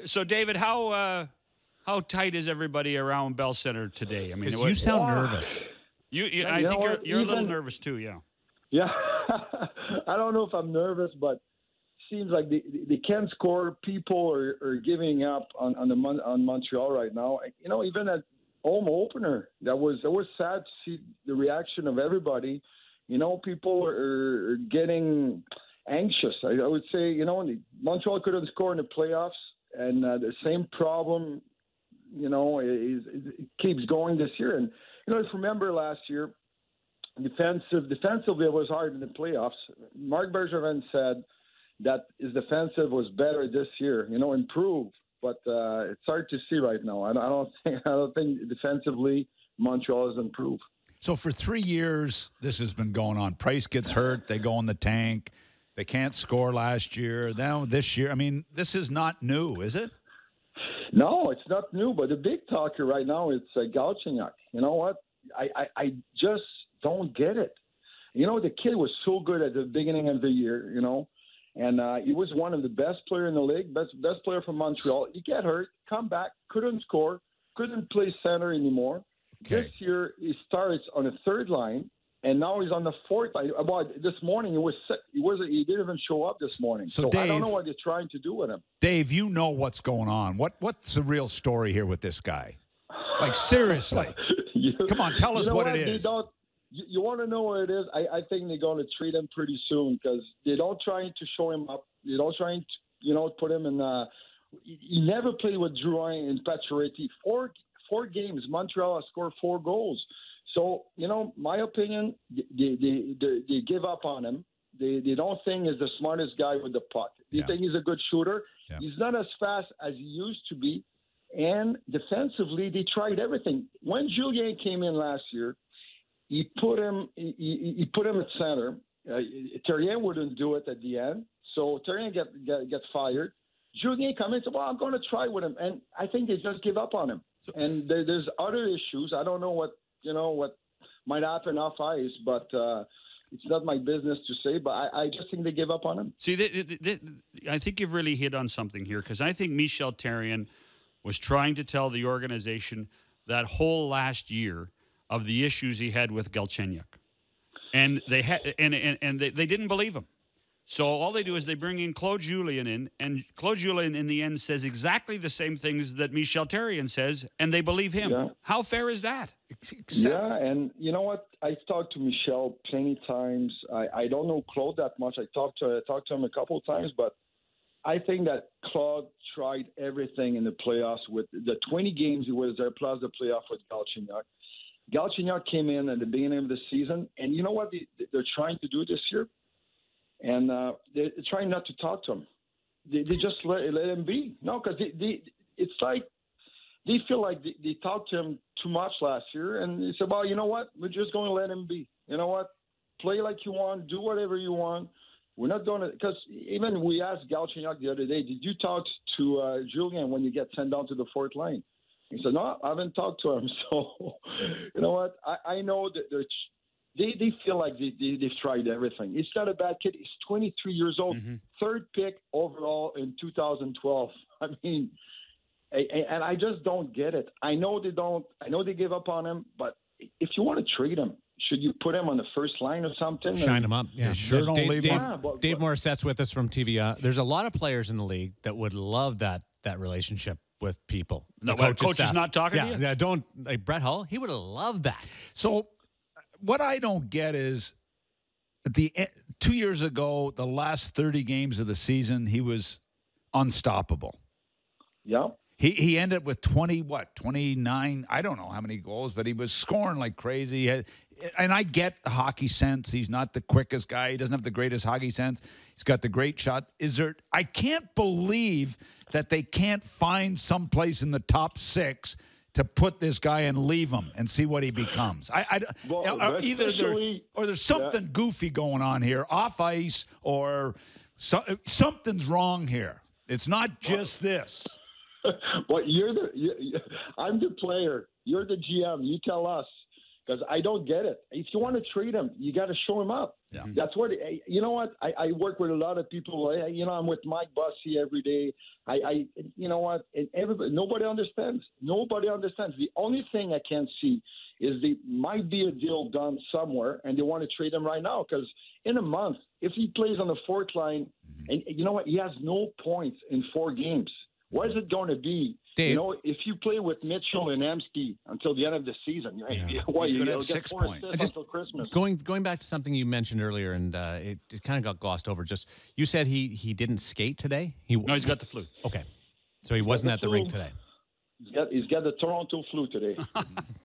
So, David, how tight is everybody around Bell Center today? I mean, Because you sound nervous. I think you're a little nervous too. Yeah. Yeah. I don't know if I'm nervous, but seems like they can't score. People are giving up on Montreal right now. Even at home opener, that was sad to see the reaction of everybody. People are getting anxious. I would say, Montreal couldn't score in the playoffs, and the same problem, it keeps going this year. And if you remember last year, defensively it was hard in the playoffs. Marc Bergevin said that his defensive was better this year, improved. But it's hard to see right now. I don't think defensively Montreal has improved. So for 3 years, this has been going on. Price gets hurt, they go in the tank. They can't score last year. Now this year, I mean, this is not new, is it? No, it's not new. But the big talker right now is Galchenyuk. You know what? I just don't get it. The kid was so good at the beginning of the year, and he was one of the best players in the league, best player from Montreal. He got hurt, come back, couldn't score, couldn't play center anymore. Okay. This year he starts on the third line, and now he's on the fourth line. This morning he didn't even show up this morning. So Dave, I don't know what they're trying to do with him. Dave, you know what's going on. What's the real story here with this guy? Like seriously, come on, tell us what it is. You want to know what it is? I think they're going to treat him pretty soon because they don't try to show him up. They don't try to, put him in. He never played with Drouin and Pacioretty. Four games, Montreal has scored 4 goals. So, my opinion, they give up on him. They don't think he's the smartest guy with the puck. They think he's a good shooter. Yeah. He's not as fast as he used to be. And defensively, they tried everything. When Julien came in last year, he put him at center. Terrien wouldn't do it at the end. So Terrien gets fired. Julien comes in and said, well, I'm going to try with him. And I think they just give up on him. And there's other issues. I don't know what might happen off ice, but it's not my business to say. But I just think they give up on him. See, I think you've really hit on something here because I think Michel Terrien was trying to tell the organization that whole last year of the issues he had with Galchenyuk. And they they didn't believe him. So all they do is they bring in Claude Julien in, and Claude Julien in the end says exactly the same things that Michel Terrien says, and they believe him. Yeah. How fair is that? Yeah, and you know what? I've talked to Michel plenty times. I don't know Claude that much. I talked to him a couple of times, but I think that Claude tried everything in the playoffs with the 20 games he was there, plus the playoff with Galchenyuk. Galchenyuk came in at the beginning of the season, and you know what they're trying to do this year? And they're trying not to talk to him. They just let him be. No, because it's like they feel like they talked to him too much last year, and they said, well, you know what? We're just going to let him be. You know what? Play like you want. Do whatever you want. We're not going to – because even we asked Galchenyuk the other day, did you talk to Julien when you get sent down to the fourth line? He said, no, I haven't talked to him. So, you know what? I know that they feel like they've tried everything. He's not a bad kid. He's 23 years old, third pick overall in 2012. I mean, and I just don't get it. I know they don't. I know they give up on him, but if you want to trade him, should you put him on the first line or something? Shine him up. Yeah, sure. Don't leave him. Dave Morissette's with us from TVA. There's a lot of players in the league that would love that relationship with people. The coach is not talking to you? Yeah, don't like Brett Hull. He would have loved that. So what I don't get is at the 2 years ago, the last 30 games of the season, he was unstoppable. Yeah. He ended with 29, I don't know how many goals, but he was scoring like crazy. And I get the hockey sense. He's not the quickest guy. He doesn't have the greatest hockey sense. He's got the great shot. I can't believe that they can't find someplace in the top 6 to put this guy and leave him and see what he becomes. There's something goofy going on here, off ice, or something's wrong here. It's not just this. Well, I'm the player. You're the GM. You tell us. because I don't get it. If you want to trade him, you got to show him up. Yeah. That's what, you know what? I work with a lot of people. I'm with Mike Bussey every day. You know what? And nobody understands. Nobody understands. The only thing I can see is there might be a deal done somewhere, and they want to trade him right now because in a month, if he plays on the fourth line, and you know what? He has no points in 4 games. What is it going to be? Dave, you know, if you play with Mitchell and Emsky until the end of the season, He's going to have 6 points. Until Christmas. Going back to something you mentioned earlier, and it kind of got glossed over. Just you said he didn't skate today. No, he's got the flu. Okay, so he wasn't at the rink today. He's got the Toronto flu today.